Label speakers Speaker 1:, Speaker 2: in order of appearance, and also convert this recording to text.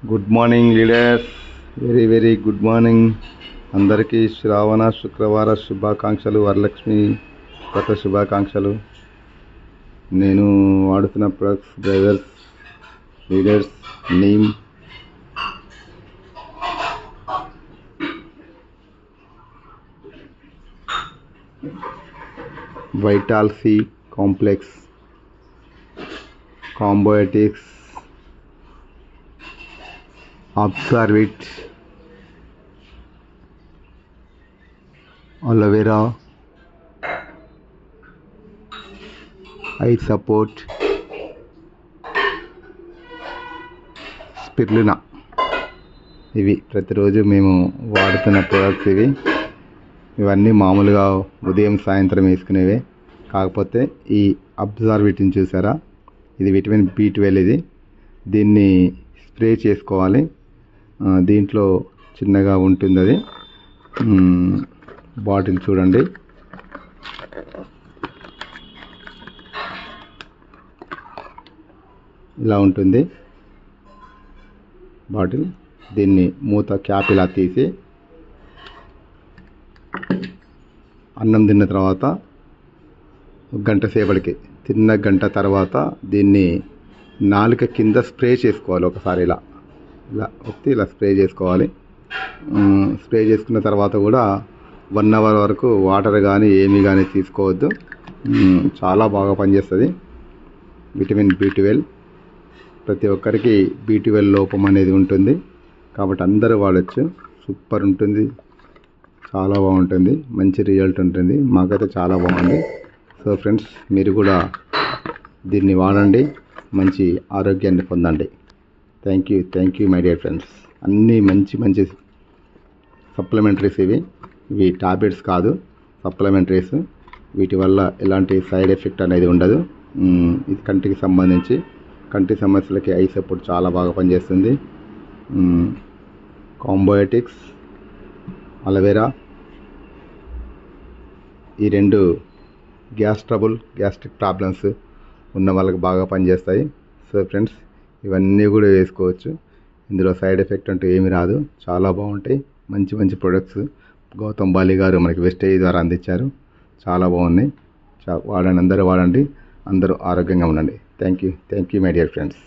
Speaker 1: Good morning leaders, very very good morning. అందరికీ శ్రావణ శుక్రవార శుభాకాంక్షలు, వరలక్ష్మి వ్రత శుభాకాంక్షలు. నేను వాడుతున్న products brothers leaders name Vital C Complex, కాంబోటిక్స్, అబ్జర్విట్, అలోవెరా, ఐ సపోర్ట్, స్పిరులినా. ఇవి ప్రతిరోజు మేము వాడుతున్న ప్రోడక్ట్స్. ఇవన్నీ మామూలుగా ఉదయం సాయంత్రం వేసుకునేవే. కాకపోతే ఈ అబ్జర్విట్ని చూసారా, ఇది విటమిన్ B12. దీన్ని స్ప్రే చేసుకోవాలి. దీంట్లో చిన్నగా ఉంటుంది అది. బాటిల్ చూడండి, ఇలా ఉంటుంది బాటిల్. దీన్ని మూత క్యాప్ ఇలా తీసి అన్నం తిన్న తర్వాత గంట సేపటికి, తిన్న గంట తర్వాత దీన్ని నాలుక కింద స్ప్రే చేసుకోవాలి. ఒకసారి ఇలా ఇలా ఒత్తి ఇలా స్ప్రే చేసుకోవాలి. స్ప్రే చేసుకున్న తర్వాత కూడా 1 అవర్ వరకు వాటర్ కానీ ఏమీ కానీ తీసుకోవద్దు. చాలా బాగా పనిచేస్తుంది. విటమిన్ B12, ప్రతి ఒక్కరికి B12 లోపం అనేది ఉంటుంది కాబట్టి అందరూ వాడచ్చు. సూపర్ ఉంటుంది, చాలా బాగుంటుంది, మంచి రిజల్ట్ ఉంటుంది. మాకైతే చాలా బాగుంది. సో ఫ్రెండ్స్, మీరు కూడా దీన్ని వాడండి, మంచి ఆరోగ్యాన్ని పొందండి. Thank you my dear friends. అన్నీ మంచి సప్లిమెంటరీస్. ఇవి టాబ్లెట్స్ కాదు, సప్లిమెంటరీస్. వీటి వల్ల ఎలాంటి సైడ్ ఎఫెక్ట్ అనేది ఉండదు. ఇది కంటికి సంబంధించి, కంటి సమస్యలకి ఐ సపోర్ట్ చాలా బాగా పనిచేస్తుంది. కాంబోటిక్స్, అలోవెరా, ఈ 2 గ్యాస్ట్రిక్ ప్రాబ్లమ్స్ ఉన్న వాళ్ళకి బాగా పనిచేస్తాయి. సో ఫ్రెండ్స్, ఇవన్నీ కూడా వేసుకోవచ్చు. ఇందులో సైడ్ ఎఫెక్ట్ అంటూ ఏమీ రాదు. చాలా బాగుంటాయి, మంచి ప్రొడక్ట్స్. గౌతమ్ బాలి గారు మనకి వెస్టేజ్ ద్వారా అందించారు. చాలా బాగున్నాయి. వాడండి, అందరూ వాడండి, అందరూ ఆరోగ్యంగా ఉండండి. Thank you my dear friends.